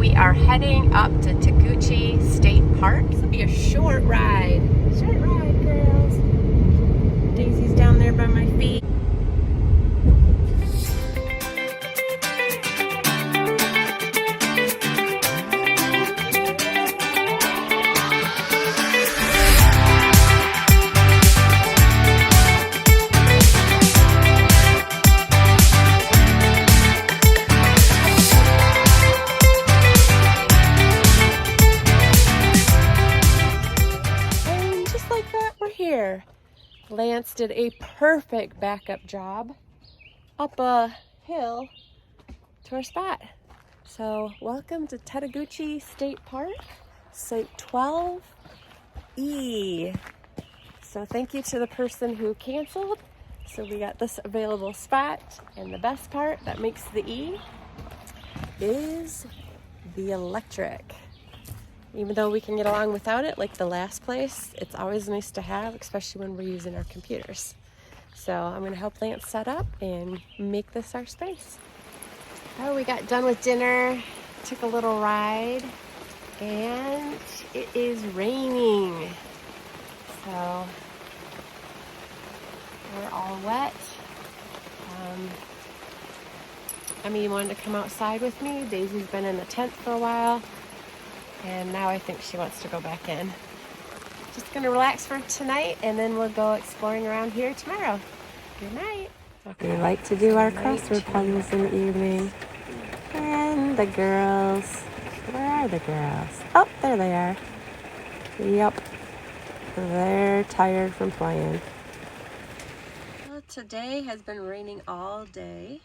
We are heading up to Tettegouche State Park. This will be a short ride. Short ride, girls. Daisy's down there by my feet. Here. Lance did a perfect backup job up a hill to our spot. So welcome to Tettegouche State Park, Site 12E. So thank you to the person who canceled. So we got this available spot, and the best part that makes the E is the electric. Even though we can get along without it, like the last place, it's always nice to have, especially when we're using our computers. So I'm gonna help Lance set up and make this our space. Oh, we got done with dinner, took a little ride, and it is raining. So we're all wet. Emmy wanted to come outside with me. Daisy's been in the tent for a while. And now I think she wants to go back in. Just gonna relax for tonight, and then we'll go exploring around here tomorrow. Good night. Okay. We like to do our crossword puzzles in the evening. And the girls. Where are the girls? Oh, there they are. Yep. They're tired from playing. Well, today has been raining all day,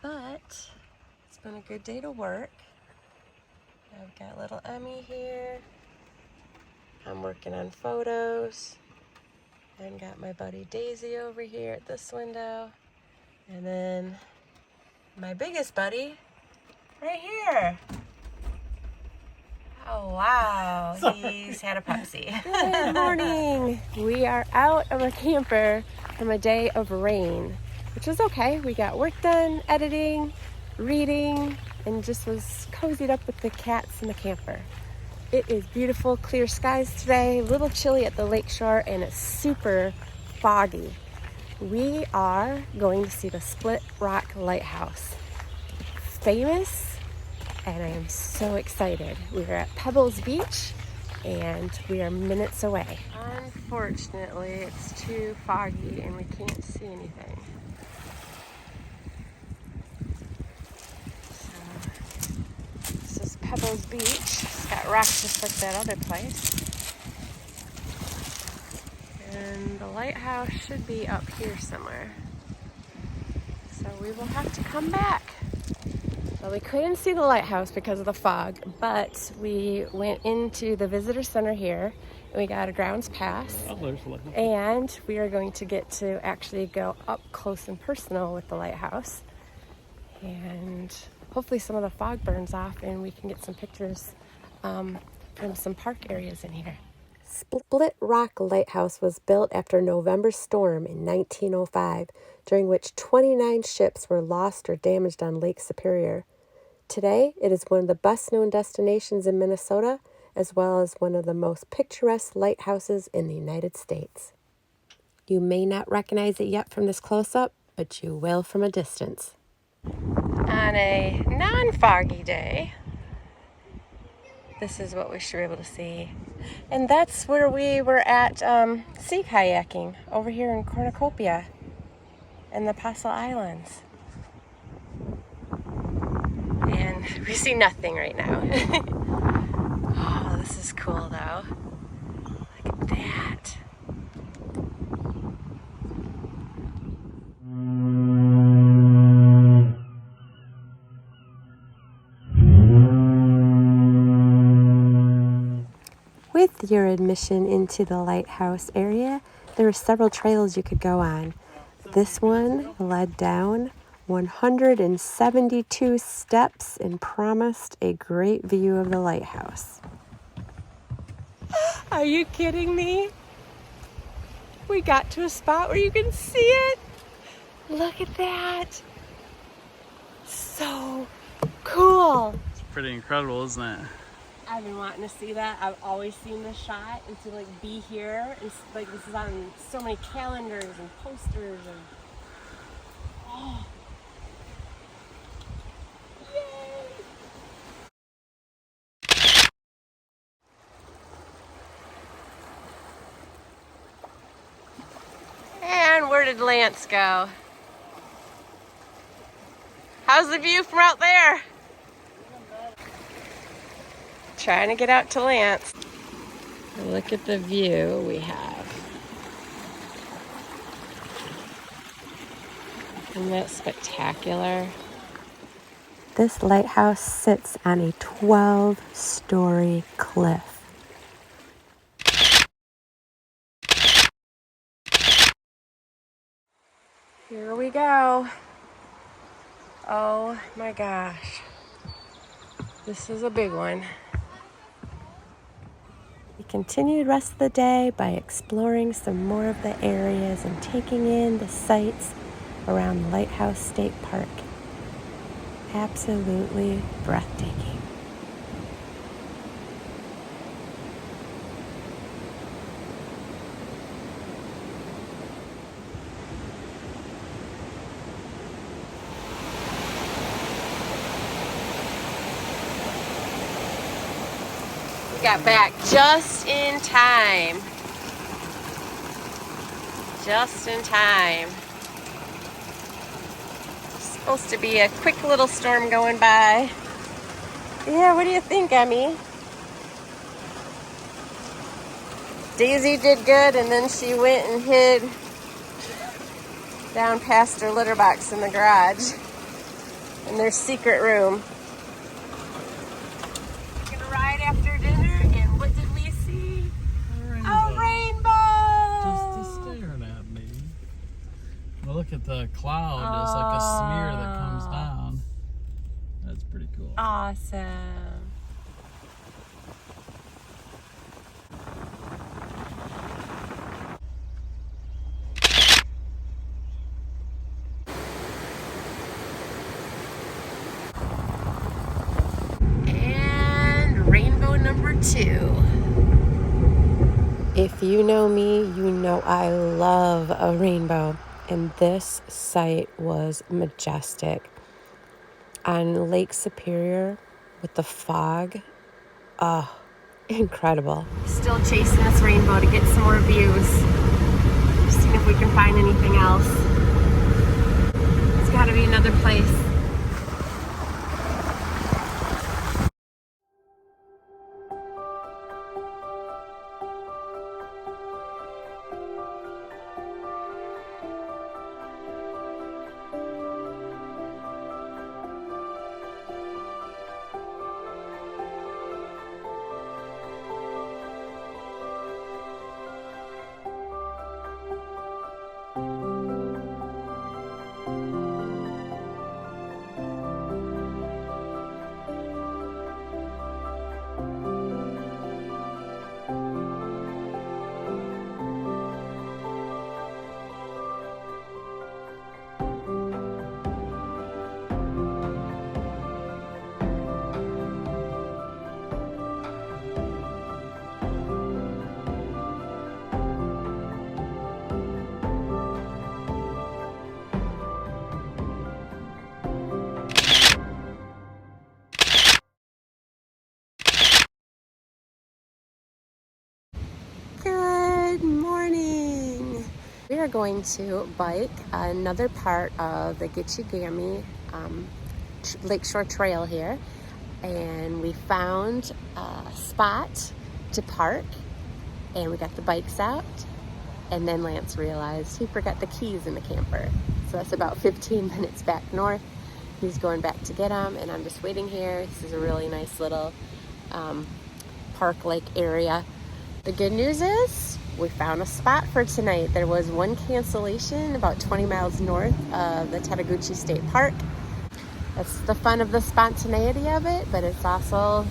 but it's been a good day to work. I've got little Emmy here. I'm working on photos. And got my buddy Daisy over here at this window. And then my biggest buddy right here. Oh, wow. Sorry. He's had a Pepsi. Good morning. We are out of a camper from a day of rain, which was okay. We got work done, editing, reading, and just was cozied up with the cats in the camper. It is beautiful, clear skies today, a little chilly at the lakeshore, and it's super foggy. We are going to see the Split Rock Lighthouse. Famous, and I am so excited. We are at Pebbles Beach, and we are minutes away. Unfortunately, it's too foggy, and we can't see anything. Pebbles Beach. It's got rocks just like that other place. And the lighthouse should be up here somewhere. So we will have to come back. Well, we couldn't see the lighthouse because of the fog, but we went into the visitor center here and we got a grounds pass. And we are going to get to actually go up close and personal with the lighthouse. And hopefully some of the fog burns off and we can get some pictures from some park areas in here. Split Rock Lighthouse was built after a November storm in 1905, during which 29 ships were lost or damaged on Lake Superior. Today, it is one of the best-known destinations in Minnesota, as well as one of the most picturesque lighthouses in the United States. You may not recognize it yet from this close-up, but you will from a distance. On a non-foggy day, this is what we should be able to see. And that's where we were at sea kayaking over here in Cornucopia in the Apostle Islands. And we see nothing right now. Oh, this is cool though. Look at that. With your admission into the lighthouse area, there were several trails you could go on. This one led down 172 steps and promised a great view of the lighthouse. Are you kidding me? We got to a spot where you can see it. Look at that. So cool. pretty incredible, isn't it? I've been wanting to see that. I've always seen this shot, and to like be here, and like this is on so many calendars and posters and oh. And where did Lance go? How's the view from out there? Trying to get out to Lance. Look at the view we have. Isn't that spectacular? This lighthouse sits on a 12-story cliff. Here we go. Oh my gosh. This is a big one. We continued the rest of the day by exploring some more of the areas and taking in the sights around Lighthouse State Park. Absolutely breathtaking. We got back just in time. Just in time. Supposed to be a quick little storm going by. Yeah, what do you think, Emmy? Daisy did good, and then she went and hid down past her litter box in the garage in their secret room. We're gonna ride after dinner, and what did we see? A rainbow! Just staring at me. Well, look at the cloud. It's like a smear that comes down. That's pretty cool. Awesome. And rainbow number 2. If you know me, you know I love a rainbow. And this sight was majestic. On Lake Superior with the fog, incredible. Still chasing this rainbow to get some more views. Just seeing if we can find anything else. It's gotta be another place. Good morning. We are going to bike another part of the Gichigami Lake Shore Trail here, and we found a spot to park, and we got the bikes out, and then Lance realized he forgot the keys in the camper. So that's about 15 minutes back north. He's going back to get them, and I'm just waiting here. This is a really nice little park lake area. The good news is we found a spot for tonight. There was one cancellation about 20 miles north of the Tettegouche State Park. That's the fun of the spontaneity of it, but it's also,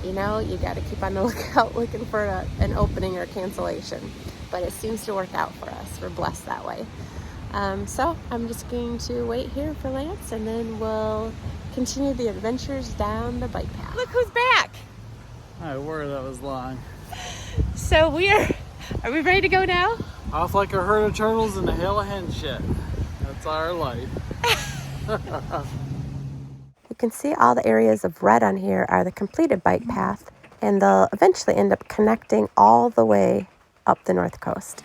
you know, you got to keep on the lookout looking for an opening or cancellation. But it seems to work out for us. We're blessed that way. So I'm just going to wait here for Lance, and then we'll continue the adventures down the bike path. Look who's back! I worry that was long. So are we ready to go now? Off like a herd of turtles in a hail of hen shit. That's our life. You can see all the areas of red on here are the completed bike path, and they'll eventually end up connecting all the way up the north coast.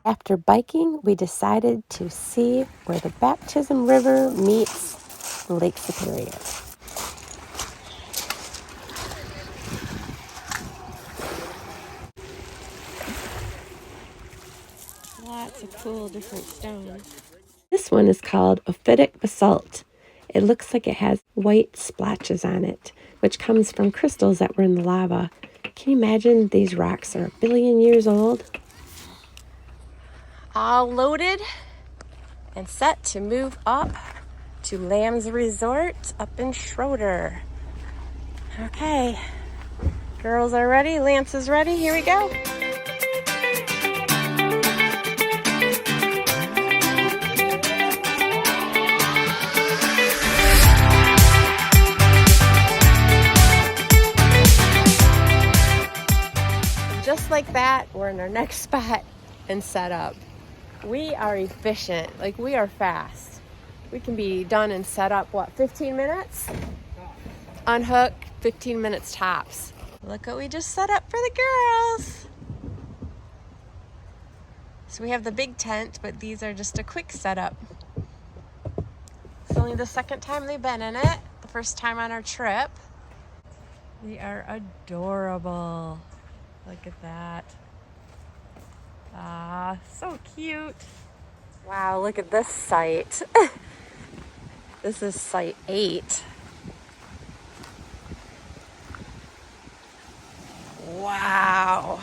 After biking, we decided to see where the Baptism River meets Lake Superior. Lots of cool different stones. This one is called ophidic basalt. It looks like it has white splotches on it, which comes from crystals that were in the lava. Can you imagine these rocks are 1 billion years old? All loaded and set to move up to Lamb's Resort up in Schroeder. Okay, girls are ready, Lance is ready, here we go. Just like that, we're in our next spot and set up. We are efficient, like we are fast. We can be done and set up, what, 15 minutes? Unhook, 15 minutes tops. Look what we just set up for the girls. So we have the big tent, but these are just a quick setup. It's only the second time they've been in it, the first time on our trip. They are adorable. Look at that. Ah, so cute. Wow, look at this site. This is site 8. Wow.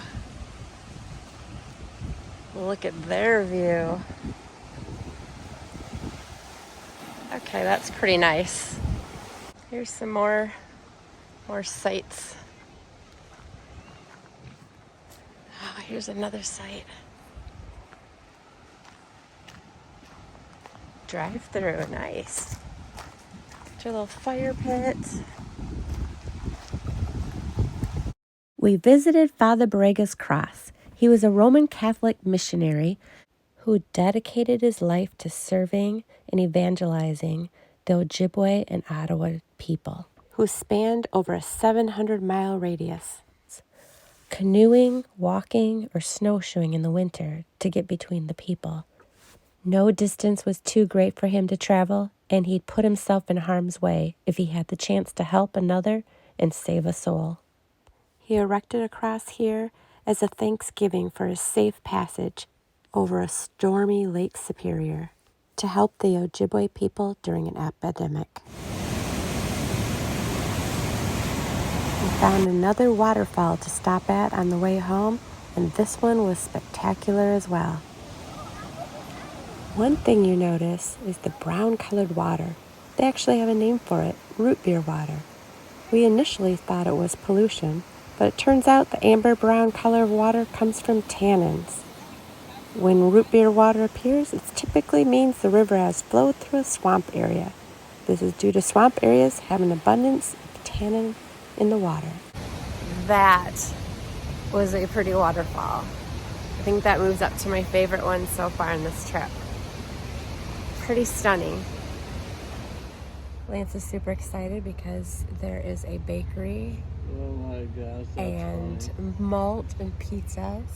Look at their view. Okay, that's pretty nice. Here's some more sites. Oh, here's another site. Drive through, nice. It's your little fire pit. We visited Father Baraga's cross. He was a Roman Catholic missionary who dedicated his life to serving and evangelizing the Ojibwe and Ottawa people, who spanned over a 700-mile radius, canoeing, walking, or snowshoeing in the winter to get between the people. No distance was too great for him to travel, and he'd put himself in harm's way if he had the chance to help another and save a soul. He erected a cross here as a thanksgiving for his safe passage over a stormy Lake Superior to help the Ojibwe people during an epidemic. We found another waterfall to stop at on the way home, and this one was spectacular as well. One thing you notice is the brown-colored water. They actually have a name for it, root beer water. We initially thought it was pollution, but it turns out the amber-brown color of water comes from tannins. When root beer water appears, it typically means the river has flowed through a swamp area. This is due to swamp areas having an abundance of tannin in the water. That was a pretty waterfall. I think that moves up to my favorite one so far on this trip. Pretty stunning. Lance is super excited because there is a bakery and funny. Malt and pizzas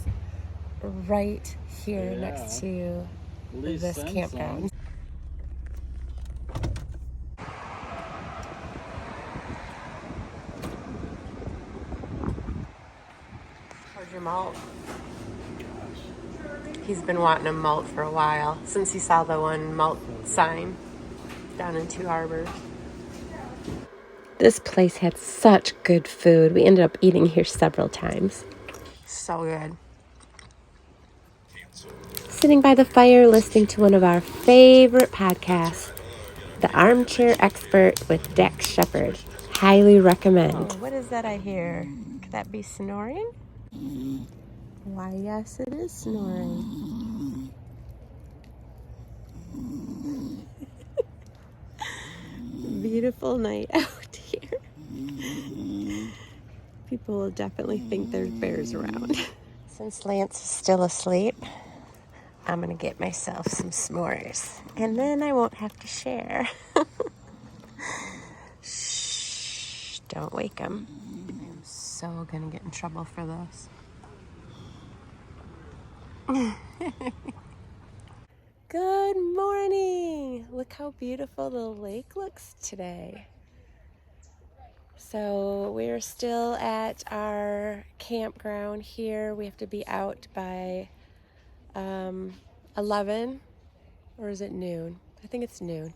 right here next to this campground. How's your malt? He's been wanting a malt for a while, since he saw the one malt sign. down in Two Harbors. This place had such good food. We ended up eating here several times. So good. Sitting by the fire listening to one of our favorite podcasts, The Armchair Expert with Dax Shepard. Highly recommend. Oh, what is that I hear? Could that be snoring? Why, yes, it is snoring. Beautiful night out here. People will definitely think there's bears around. Since Lance is still asleep, I'm gonna get myself some s'mores. And then I won't have to share. Shh, don't wake him. I'm so gonna get in trouble for this. Good morning! Look how beautiful the lake looks today. So we're still at our campground here. We have to be out by 11, or is it noon? I think it's noon.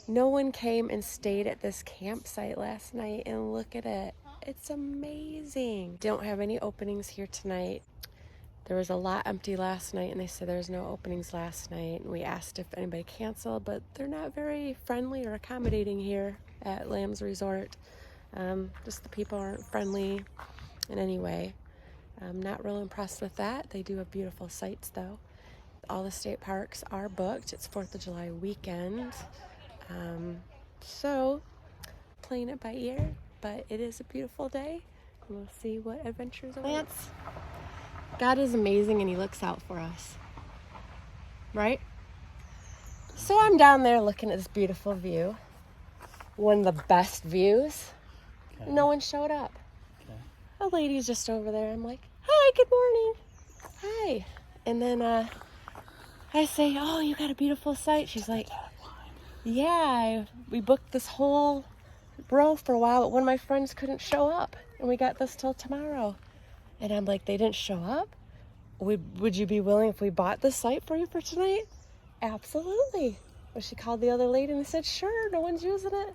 No one came and stayed at this campsite last night, and look at it. It's amazing. Don't have any openings here tonight. There was a lot empty last night, and they said there's no openings last night. We asked if anybody canceled, but they're not very friendly or accommodating here at Lamb's Resort. Just the people aren't friendly in any way. I'm not real impressed with that. They do have beautiful sights, though. All the state parks are booked. It's 4th of July weekend. So, playing it by ear, but it is a beautiful day. We'll see what adventures await. Lance, God is amazing, and he looks out for us. Right? So I'm down there looking at this beautiful view. One of the best views. Okay. No one showed up. Okay. A lady's just over there. I'm like, hi, good morning. Hi. And then I say, oh, you got a beautiful sight. She's like, yeah, we booked this whole row for a while, but one of my friends couldn't show up, and we got this till tomorrow. And I'm like, they didn't show up? Would you be willing if we bought this site for you for tonight? Absolutely. Well, she called the other lady and said, sure, no one's using it.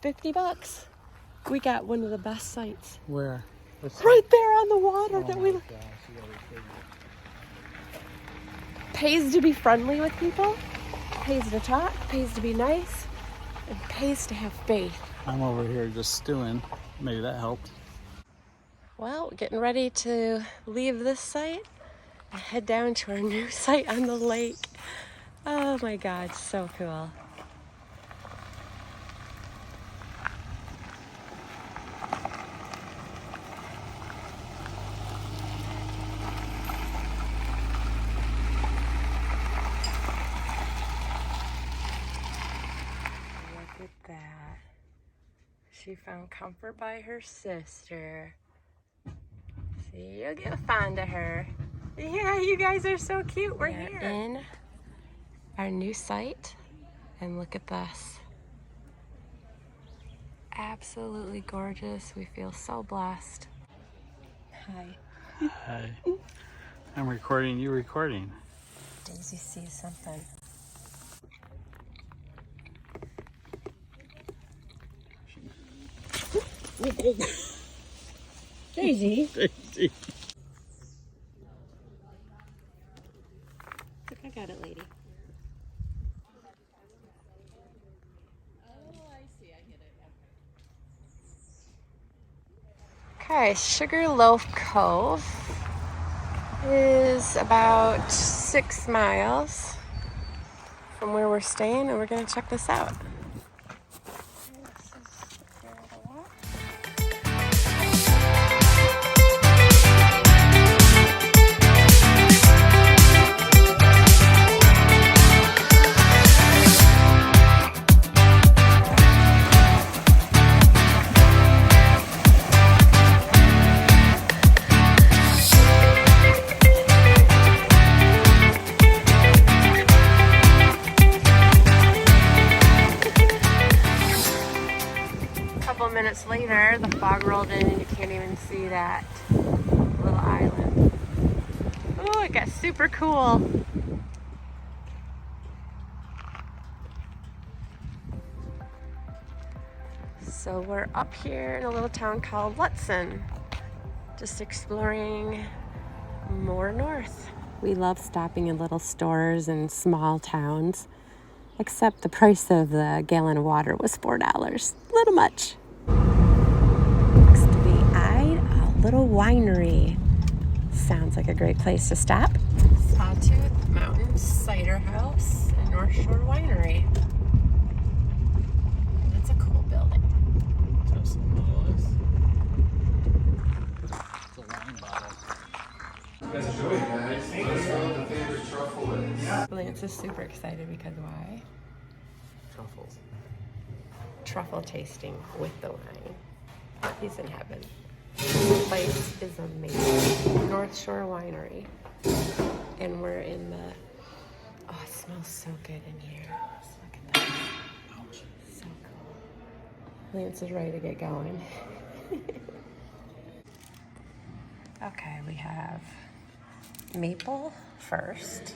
$50. We got one of the best sites. Where? Right there on the water that we... Gosh, Pays to be friendly with people, pays to talk, pays to be nice, and pays to have faith. I'm over here just stewing. Maybe that helped. Well, getting ready to leave this site and head down to our new site on the lake. Oh my God, so cool. Look at that. She found comfort by her sister. See, you'll get fond of her. Yeah, you guys are so cute. We're here in our new site, and look at this. Absolutely gorgeous. We feel so blessed. Hi. Hi. I'm recording. You recording? Daisy sees something. Daisy. Daisy. Look, I got it, lady. Okay, Sugarloaf Cove is about 6 miles from where we're staying, and we're going to check this out. Minutes later, the fog rolled in and you can't even see that little island. Oh, it got super cool. So we're up here in a little town called Lutsen, just exploring more north. We love stopping in little stores and small towns, except the price of the gallon of water was $4. A little much. Next we eyed a little winery. Sounds like a great place to stop. Sawtooth Mountain Cider House and North Shore Winery. That's a cool building. Just some noise. It's a wine bottle. Lance is super excited because why? Truffles. Truffle tasting with the wine. He's in heaven. This place is amazing. North Shore Winery. And we're in the... Oh, it smells so good in here. Just look at that. Ouch. So cool. Lance is ready to get going. Okay, we have maple first.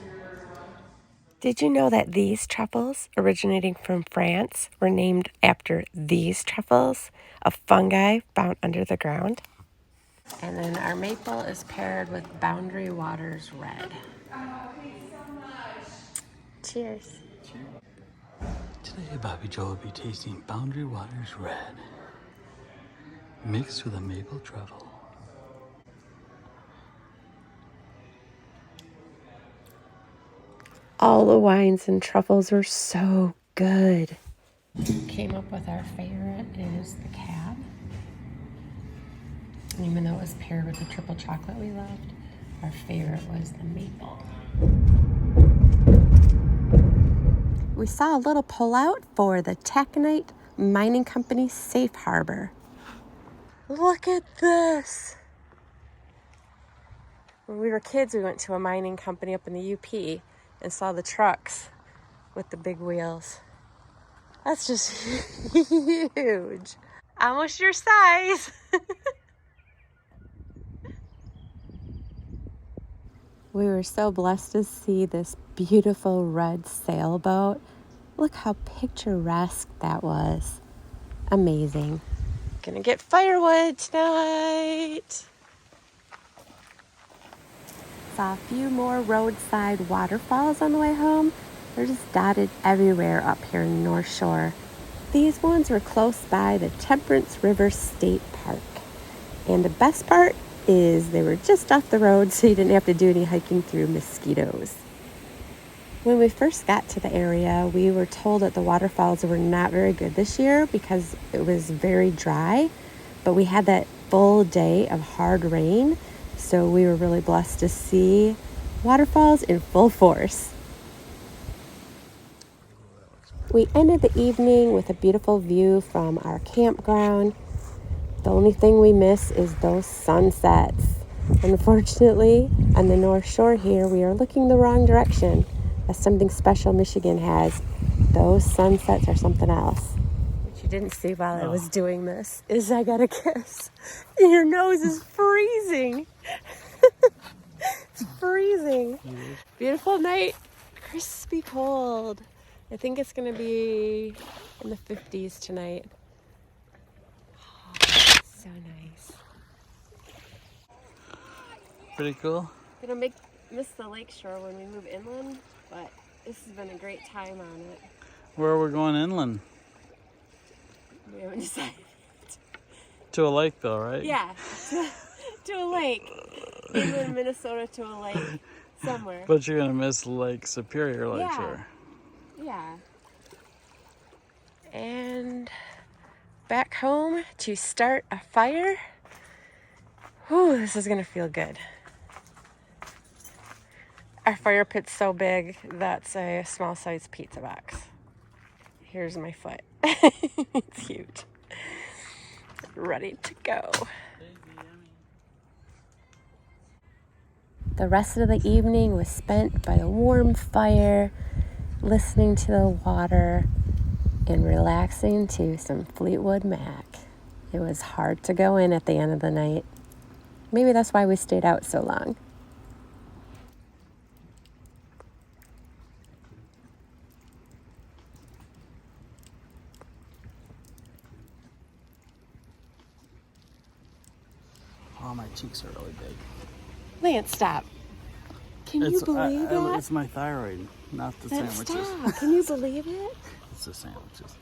Did you know that these truffles, originating from France, were named after these truffles, a fungi found under the ground? And then our maple is paired with Boundary Waters Red. Cheers. Today, Bobby Joe will be tasting Boundary Waters Red, mixed with a maple truffle. All the wines and truffles were so good. Came up with our favorite is the cab. And even though it was paired with the triple chocolate we loved, our favorite was the maple. We saw a little pullout for the Taconite Mining Company safe harbor. Look at this. When we were kids, we went to a mining company up in the UP and saw the trucks with the big wheels. That's just huge. Almost your size. We were so blessed to see this beautiful red sailboat. Look how picturesque that was. Amazing. Gonna get firewood tonight. Saw a few more roadside waterfalls on the way home. They're just dotted everywhere up here in North Shore. These ones were close by the Temperance River State Park. And the best part is they were just off the road, so you didn't have to do any hiking through mosquitoes. When we first got to the area, we were told that the waterfalls were not very good this year because it was very dry, but we had that full day of hard rain, so we were really blessed to see waterfalls in full force. We ended the evening with a beautiful view from our campground. The only thing we miss is those sunsets. Unfortunately, on the North Shore here, we are looking the wrong direction. That's something special Michigan has. Those sunsets are something else. What you didn't see while I was doing this is I got a kiss. Your nose is freezing. It's freezing. Beautiful night, crispy cold. I think it's gonna be in the 50s tonight. So nice. Pretty cool. Gonna miss the lakeshore when we move inland, but this has been a great time on it. Where are we going inland? We haven't decided. To a lake though, right? Yeah, to a lake. Inland Minnesota to a lake somewhere. But you're gonna miss Lake Superior Lakeshore. Yeah. And back home to start a fire. Whew, this is gonna feel good. Our fire pit's so big, that's a small size pizza box. Here's my foot. It's huge. Ready to go. The rest of the evening was spent by a warm fire, listening to the water, and relaxing to some Fleetwood Mac. It was hard to go in at the end of the night. Maybe that's why we stayed out so long. Oh, my cheeks are really big. Lance, stop. Can you believe that? It's my thyroid, not the Then sandwiches. stop. Can you believe it? It's the sandwiches.